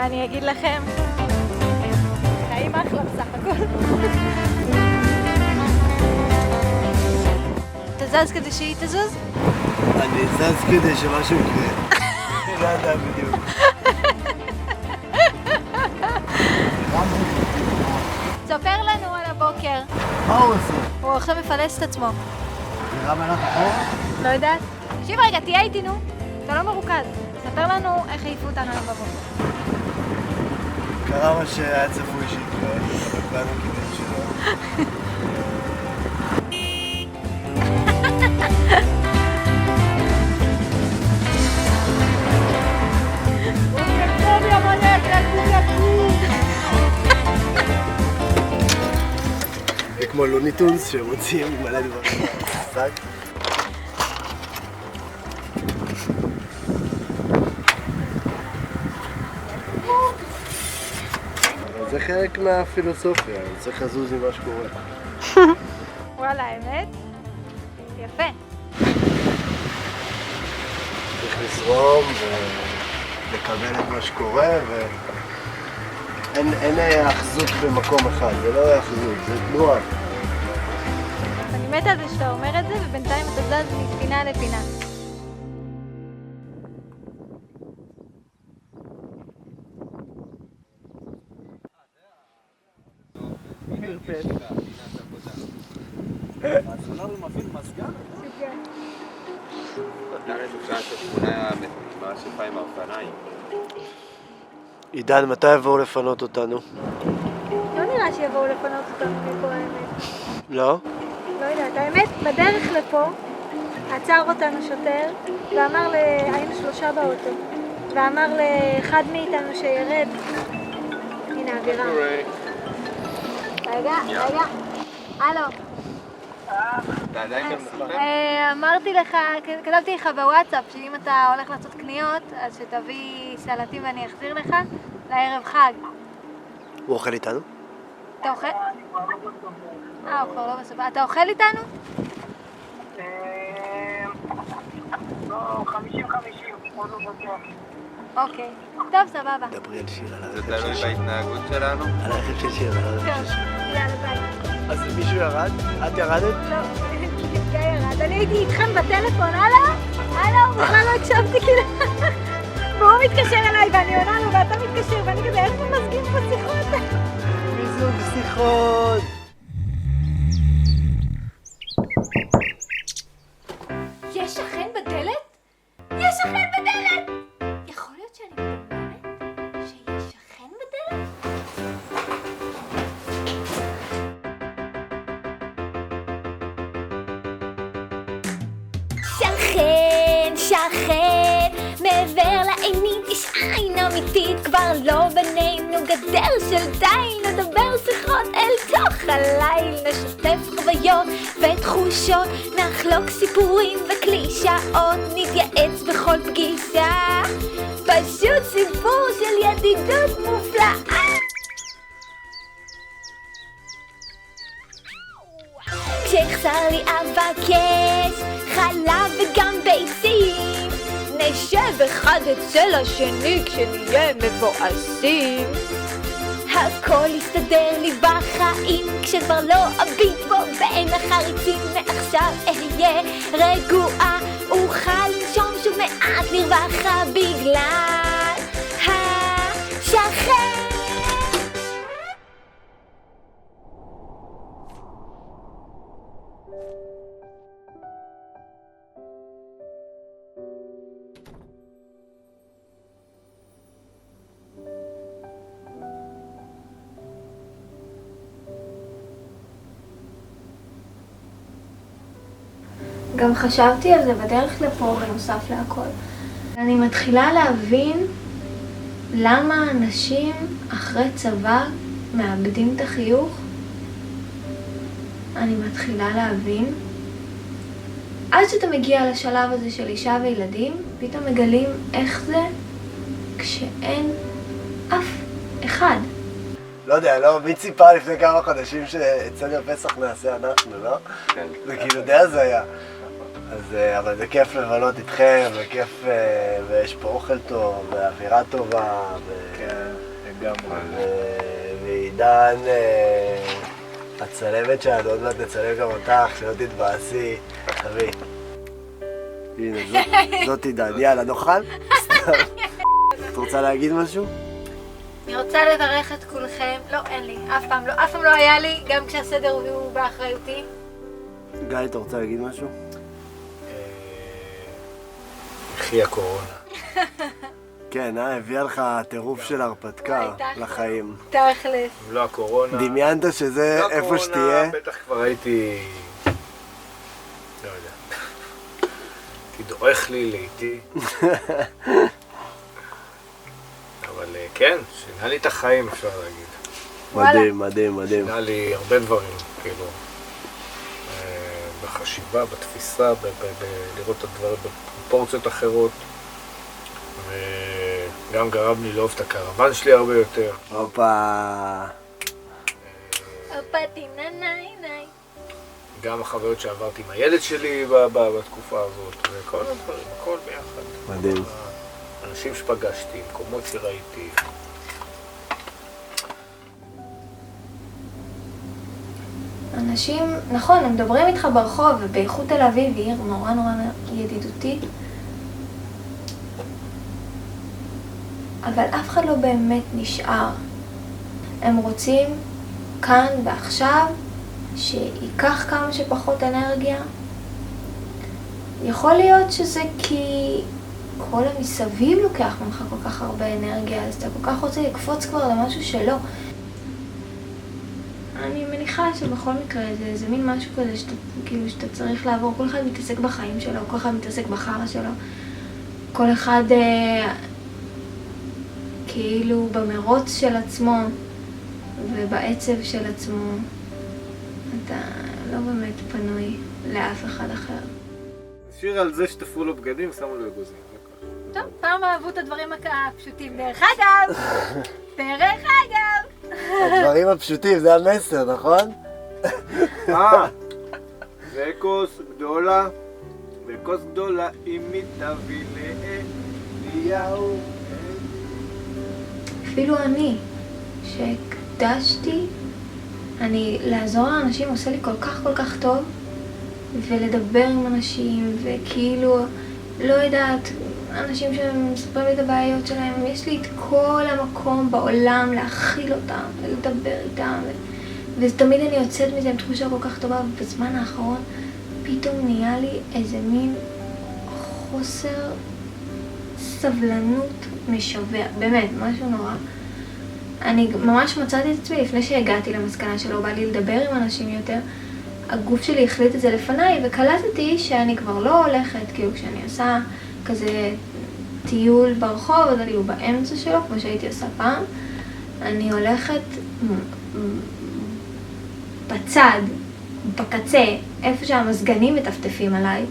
מה אני אגיד לכם? חיים אחלה בסך הכל. אתה זז כדי שהיא תזוז? אני זז כדי שמשהו יקרה. לא יודע בדיוק. ספר לנו על הבוקר. מה הוא עושה? הוא עכשיו מפלס את עצמו. נראה מלך אחורה? לא יודעת. תקשיב רגע, תהיה איתי נו. אתה לא מרוכז. ספר לנו איך העיפו אותנו היום בבוקר. קרה מה שהיה צפוי שיקרה, ובאנו כדי שלא. זה כמו לוניטונס שמוציאים מלא דברים מהשק. זה חלק מהפילוסופיה, אני צריך לזוז עם מה שקורה. וואלה, האמת? יפה. צריך לזרום ולקבל את מה שקורה אין האחזות במקום אחד, זה לא האחזות, זה תנועה. אני מתה על זה שאתה אומר את זה, ובינתיים אתה זז מפינה לפינה. עידן, מתי יבואו לפנות אותנו? לא נראה שיבואו לפנות אותנו מפה האמת. לא? לא יודעת, האמת, בדרך לפה עצר אותנו שוטר ואמר, היינו 3 באוטו, ואמר לאחד מאיתנו שירד. הנה אווירה. רגע. הלו. אתה עדיין גם מספר? אמרתי לך, כתבתי לך בוואטסאפ שאם אתה הולך לעשות קניות, אז שתביא סלטים ואני אחזיר לך לערב חג. הוא אוכל איתנו? אתה אוכל? הוא כבר לא בסוף. אתה אוכל איתנו? לא, 50-50, עוד לא בטוח. אוקיי. טוב, סבבה. דברי על שיר, על זה הרכב תלוי של שיר. בהתנהגות שלנו? על הרכב של שיר, על הרכב של שיר. יאללה, ביי. אז מישהו ירד? את ירדת? לא, גיא ירד. אני הייתי איתכם בטלפון, הלו, בכלל לא הקשבתי כאילו. והוא מתקשר אליי ואני עונה לו ואתה מתקשר ואני כזה, איך ממזגים פה שיחות? מיזוג שיחות! יש שכן בדלת? יש שכן בדלת! יכול להיות שאני מדמיינת שיש שכן בדלת? שכן, מעבר לעינית יש עין אמיתית, כבר לא בינינו גדר של די, נדבר שיחות אל תוך הליל, נשתף חוויות ותחושות, נחלוק סיפורים וקלישאות, נתייעץ בכל פגישה, פשוט סיפור של ידידות מופלאה. כשחסר לי אבקש חלב וגם ביצים, נשב אחד אצל השני כשנהיה מבואסים. הכל יסתדר לי בחיים כשכבר לא אביט בו בין החריצים, מעכשיו אהיה רגועה, אוכל לנשום שוב מעט לרווחה בגלל השכן. גם חשבתי על זה בדרך לפה בנוסף להכל. אני מתחילה להבין למה אנשים אחרי צבא מאבדים את החיוך. אני מתחילה להבין. עד שאתה מגיע לשלב הזה של אישה וילדים, פתאום מגלים איך זה כשאין אף אחד. לא יודע, לא, מי ציפה לפני כמה חודשים שאצלנו הפסח נעשה אנחנו, לא? כן. זה כאילו די הזיה. אז, אבל זה כיף לבלות איתכם, וכיף, ויש פה אוכל טוב, ואווירה טובה, כן. לגמרי. ועידן, הצלמת שלנו, עוד מעט נצלם גם אותך, שלא תתבאסי. תביא. הנה, זאת עידן. יאללה, נאכל? את רוצה להגיד משהו? אני רוצה לברך את כולכם. לא, אין לי. אף פעם לא היה לי, גם כשהסדר הוא באחריותי. גיא, אתה רוצה להגיד משהו? יחי הקורונה. כן, הביאה לך טירוף של הרפתקה לחיים. תכלס. אם לא הקורונה... דמיינת שזה איפה שתהיה? לא הקורונה, בטח כבר הייתי... לא יודע. הייתי דורך לי לאיתי. אבל כן, שינה לי את החיים, אפשר להגיד. מדהים, מדהים, מדהים. שינה לי הרבה דברים, כאילו. בחשיבה, בתפיסה, לראות את הדברים בפרופורציות אחרות. וגם גרם לי לאהוב את הקרוון שלי הרבה יותר. הופה. הופעתי נאי. גם החוויות שעברתי עם הילד שלי בתקופה הזאת, וכל הדברים, הכל ביחד. מדהים. אנשים שפגשתי, מקומות שראיתי. אנשים, נכון, הם מדברים איתך ברחוב, ובייחוד תל אביב היא עיר נורא ידידותית. אבל אף אחד לא באמת נשאר. הם רוצים כאן ועכשיו שיקח כמה שפחות אנרגיה. יכול להיות שזה כי כל המסביב לוקח ממך כל כך הרבה אנרגיה, אז אתה כל כך רוצה לקפוץ כבר למשהו שלא. אני מניחה שבכל מקרה זה מין משהו כזה שאתה צריך לעבור. כל אחד מתעסק בחיים שלו, כל אחד מתעסק בחרא שלו. כל אחד כאילו במרוץ של עצמו ובעצב של עצמו. אתה לא באמת פנוי לאף אחד אחר. שיר על זה שתפרו לו בגדים ושמו לו אגוזים. טוב, פעם אהבו את הדברים הפשוטים. דרך אגב! הדברים הפשוטים, זה המסר, נכון? וכוס גדולה, אם היא תביא לאליהו. אפילו אני, שהקדשתי, לעזור לאנשים עושה לי כל כך טוב, ולדבר עם אנשים, וכאילו, לא יודעת, אנשים שמספרים לי את הבעיות שלהם, יש לי את כל המקום בעולם להכיל אותם, ולדבר איתם, ותמיד אני יוצאת מזה עם תחושה כל כך טובה, ובזמן האחרון פתאום נהיה לי איזה מין חוסר סבלנות משווע, באמת, משהו נורא. אני ממש מצאתי את עצמי לפני שהגעתי למסקנה שלא בא לי לדבר עם אנשים יותר, הגוף שלי החליט את זה לפניי, וקלטתי שאני כבר לא הולכת, כאילו כשאני עושה כזה טיול ברחוב, אז אני באמצע שלו, כמו שהייתי עושה פעם, אני הולכת בצד, בקצה, איפה שהמזגנים מטפטפים עליי.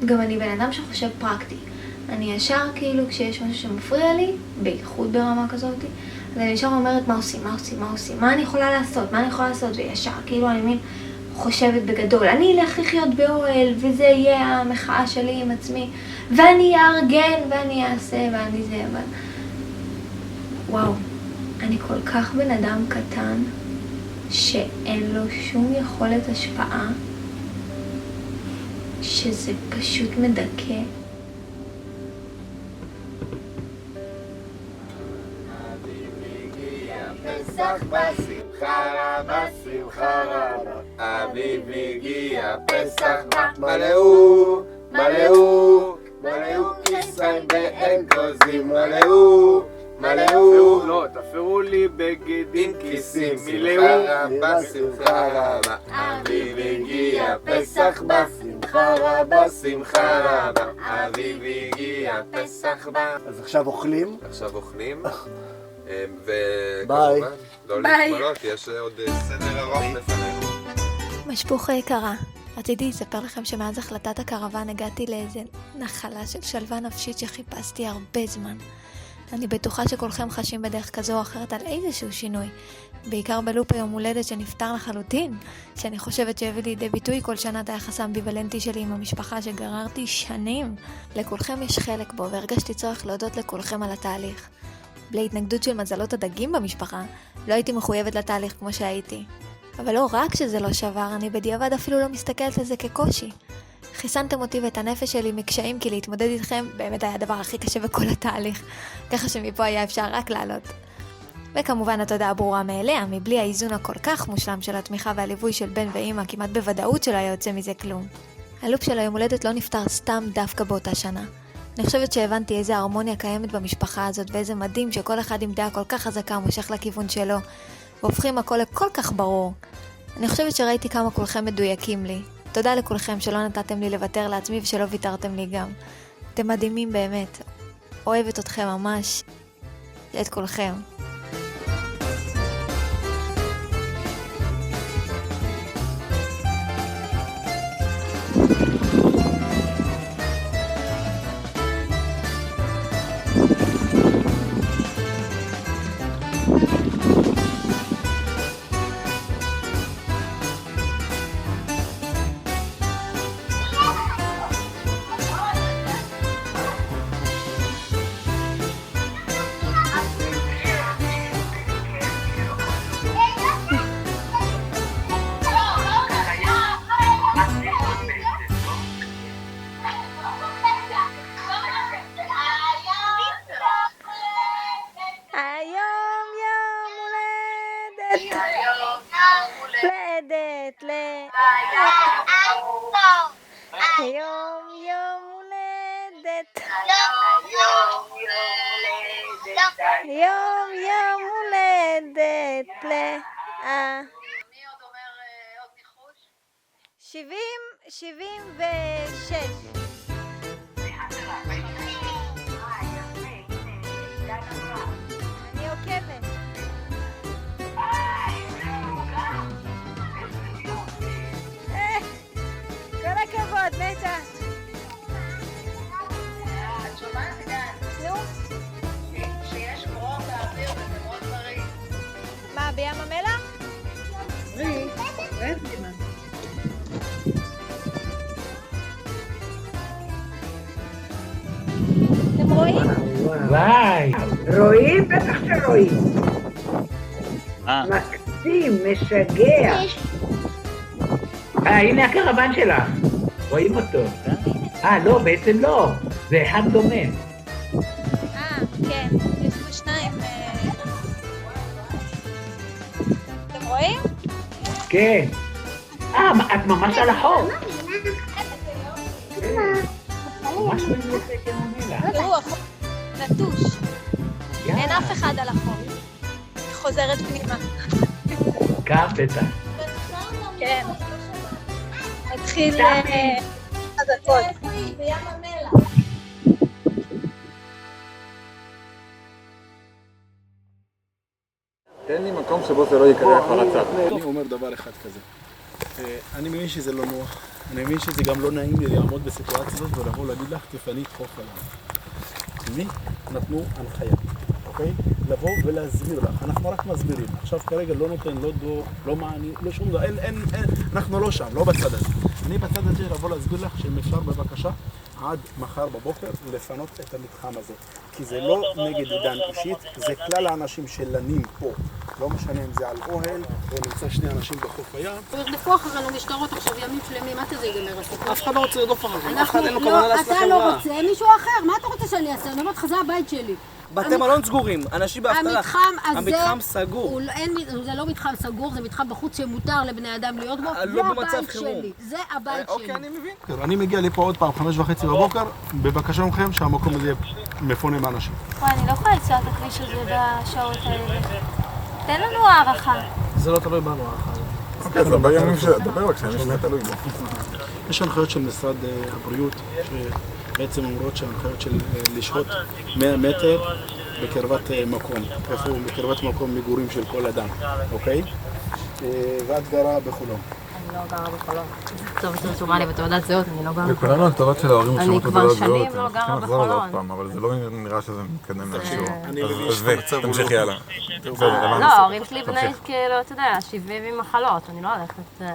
גם אני בן אדם שחושב פרקטי. אני ישר כאילו כשיש משהו שמפריע לי, בייחוד ברמה כזאת, אז אני ישר אומרת מה עושים, מה אני יכולה לעשות, וישר כאילו אני מין חושבת בגדול, אני אלך לחיות באוהל, וזה יהיה המחאה שלי עם עצמי, ואני אארגן, ואני אעשה, ואני זה, אבל... וואו, אני כל כך בן אדם קטן, שאין לו שום יכולת השפעה, שזה פשוט מדכא. פסח בשמחה רבה, שמחה רבה, אביב הגיע, פסח בא, מלאו כיסיים באגוזים, מלאו, לא, תפרו לי בגדים כיסים, שמחה רבה, שמחה רבה, אביב הגיע, פסח בא, שמחה רבה, אביב הגיע, פסח בא. אז עכשיו אוכלים? וכמובן, לא להתמלות, יש עוד סדר ארוך לפנינו. משפוחה יקרה, רציתי לספר לכם שמאז החלטת הקרוון הגעתי לאיזה נחלה של שלווה נפשית שחיפשתי הרבה זמן. אני בטוחה שכולכם חשים בדרך כזו או אחרת על איזשהו שינוי, בעיקר בלופ היום הולדת שנפטר לחלוטין, שאני חושבת שהביא לידי ביטוי כל שנה את היחס האמביוולנטי שלי עם המשפחה שגררתי שנים. לכולכם יש חלק בו, והרגשתי צורך להודות לכולכם על התהליך. בלי התנגדות של מזלות הדגים במשפחה, לא הייתי מחויבת לתהליך כמו שהייתי. אבל לא רק שזה לא שבר, אני בדיעבד אפילו לא מסתכלת על זה כקושי. חיסנתם אותי ואת הנפש שלי מקשיים, כי להתמודד איתכם באמת היה הדבר הכי קשה בכל התהליך, ככה שמפה היה אפשר רק לעלות. וכמובן התודעה ברורה מאליה, מבלי האיזון הכל כך מושלם של התמיכה והליווי של בן ואמא, כמעט בוודאות שלא היה יוצא מזה כלום. הלופ של היום הולדת לא נפטר סתם דווקא באותה שנה. אני חושבת שהבנתי איזה הרמוניה קיימת במשפחה הזאת, ואיזה מדהים שכל אחד עם דעה כל כך חזקה מושך לכיוון שלו, והופכים הכל לכל כך ברור. אני חושבת שראיתי כמה כולכם מדויקים לי. תודה לכולכם שלא נתתם לי לוותר לעצמי ושלא ויתרתם לי גם. אתם מדהימים באמת. אוהבת אתכם ממש. את כולכם. יום הולדת לאה. מי עוד אומר עוד ניחוש? 76. אני עוקבת. כל הכבוד, נטע. את שומעת גן? נו? שיש ברור באוויר וזה מאוד בריא. מה, בים המלח? אין סימן. אתם רואים? וואי! רואים? בטח שרואים. מקסים, משגע. הנה הקרבן שלך. רואים אותו. לא, בעצם לא. זה אחד דומה. כן. יש פה שניים. אתם רואים? כן. את ממש על החור. ממש בנושא כמומילה. תראו, החור נטוש. אין אף אחד על החור. היא חוזרת פנימה. קר בטח. כן. נתחיל חזקות. בים המלח. תן לי מקום שבו זה לא יקרה הפרצה. אני אומר דבר אחד כזה. אני מבין שזה לא נוח. אני מבין שזה גם לא נעים לי לעמוד בסיטואציה הזאת ולבוא להגיד לך, תפני את חוף עליו. לי נתנו הנחיה, אוקיי? לבוא ולהסביר לך. אנחנו רק מסבירים. עכשיו כרגע לא נותן, לא דו, לא מעני, לא שום דבר. אנחנו לא שם, לא בצד הזה. אני בצד הזה לבוא להסביר לך שאם אפשר בבקשה עד מחר בבוקר לפנות את המתחם הזה. כי זה לא נגד עידן אישית, זה כלל האנשים שלנים פה. לא משנה אם זה על אוהל, או נמצא שני אנשים בחוף הים. ירדפו אחרינו משטרות עכשיו ימים שלמים, מה זה ייגמר הסיפור? אף אחד לא רוצה לרדוף אחרינו, אף אחד אין לו כוונה לעשות לכם רע. אתה לא רוצה, מישהו אחר, מה אתה רוצה שאני אעשה? אני אומרת לך, זה הבית שלי. בתי מלון סגורים, אנשים באבטלה. המתחם סגור. זה לא מתחם סגור, זה מתחם בחוץ שמותר לבני אדם להיות בו. זה הבית שלי, זה הבית שלי. אוקיי, אני מבין. אני מגיע לפה עוד פעם, 5:30 בבוקר, בבקשה מכם שהמקום הזה מפונה מאנשים. אני לא יכולה לנסוע את הכביש הזה בשעות האלה. תן לנו הערכה. זה לא תלוי בנו הערכה. אוקיי, אז בימים שדבר בבקשה, אני באמת תלוי בו. יש הנחיות של משרד הבריאות, שבעצם אומרות שההנחיות של לשהות 100 מטר בקרבת מקום. איפה הוא? בקרבת מקום מגורים של כל אדם, אוקיי? ואת גרה בחולון. אני לא גרה בחולון. לחצוב שרשומה לי בתעודת זהות, אני לא גרה. וכולנו הכתובות של ההורים אני כבר שנים לא גרה בחולון. אבל זה לא נראה שזה מתקדם לאיזשהו. אני מבין שאתה תמשיכי הלאה. לא, ההורים שלי בני כאילו, אתה יודע, 70 עם מחלות, אני לא הולכת...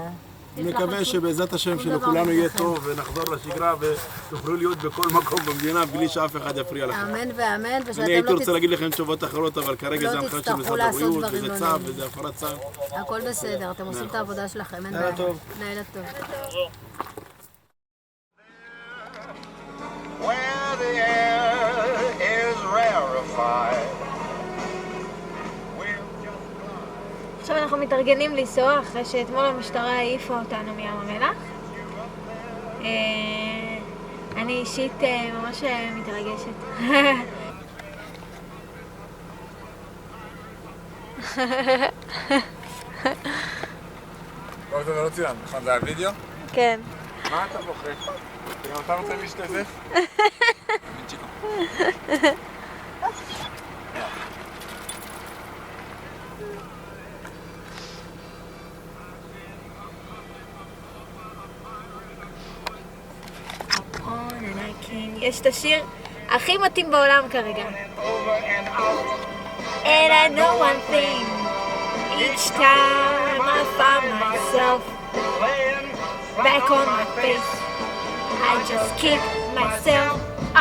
אני מקווה שבעזרת השם שלכולנו יהיה טוב ונחזור לשגרה ותוכלו להיות בכל מקום במדינה בלי שאף אחד יפריע לכם. אמן ואמן, אני הייתי רוצה להגיד לכם תשובות אחרות, אבל כרגע זה הנחיות של משרד הבריאות וזה צו וזה הפרת צו. הכל בסדר, אתם עושים את העבודה שלכם, אין בעיה. לילה טוב. לילה טוב. Where the air is rarefied. עכשיו אנחנו מתארגנים לנסוע אחרי שאתמול המשטרה העיפה אותנו מים המלח. אני אישית ממש מתרגשת. טוב, זה לא צילם, נכון? זה הווידאו? כן. מה אתה בוחר? גם אתה רוצה להשתתף? יש את השיר הכי מתאים בעולם כרגע. And I know one thing, each time I find myself back on my face, I just kick myself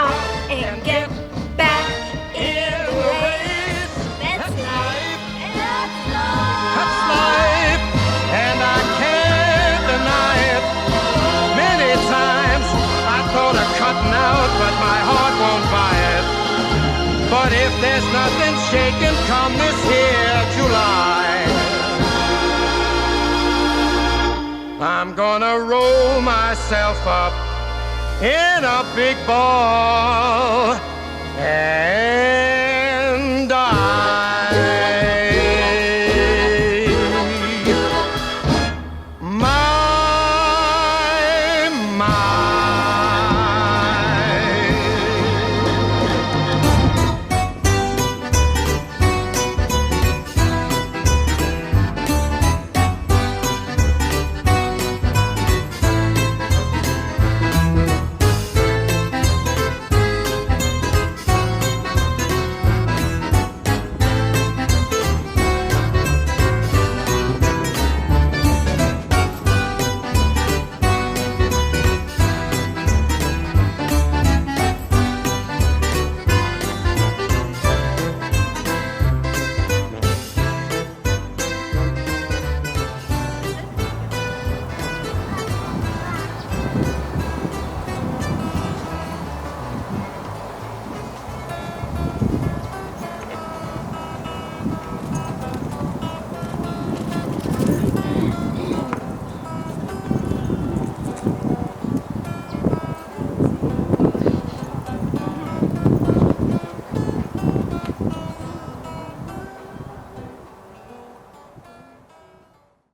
up and get back in the race. That's life, that's life. That's life, and I can't deny it. Many times I thought of cutting out, but my heart won't buy it. But if there's nothing shaking come this here July, I'm gonna roll myself up in a big ball and die.